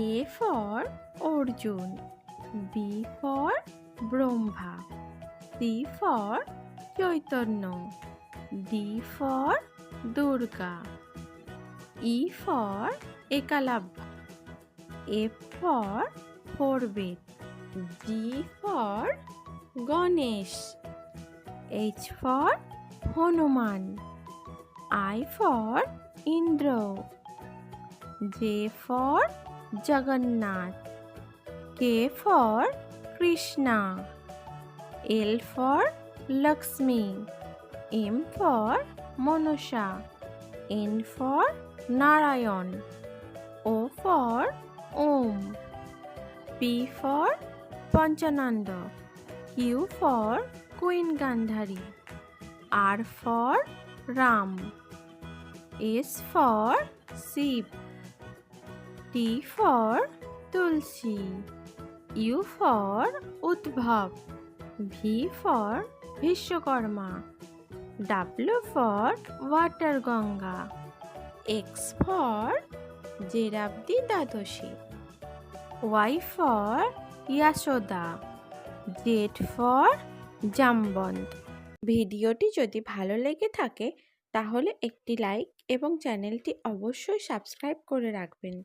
A for Arjun, B for Brahma, C for Chaitanya, D for Durga, E for Ekalabha, F for Forbet, G for Ganesh, H for Hanuman, I for Indra, J for Jagannath, K for Krishna, L for Lakshmi, M for Manasha, N for Narayan, O for Om, P for Panchananda, Q for Queen Gandhari, R for Ram, S for Shiv, T for Tulsi, U for Udbhav, V for Vishwakarma, W for Water Ganga, X for Jerabdi Dadoshi, Y for Yashoda, Z for Jamband। ভিডিওটি যদি ভালো লেগে থাকে তাহলে একটি like এবং চ্যানেলটি অবশ্যই সাবস্ক্রাইব করে রাখবেন।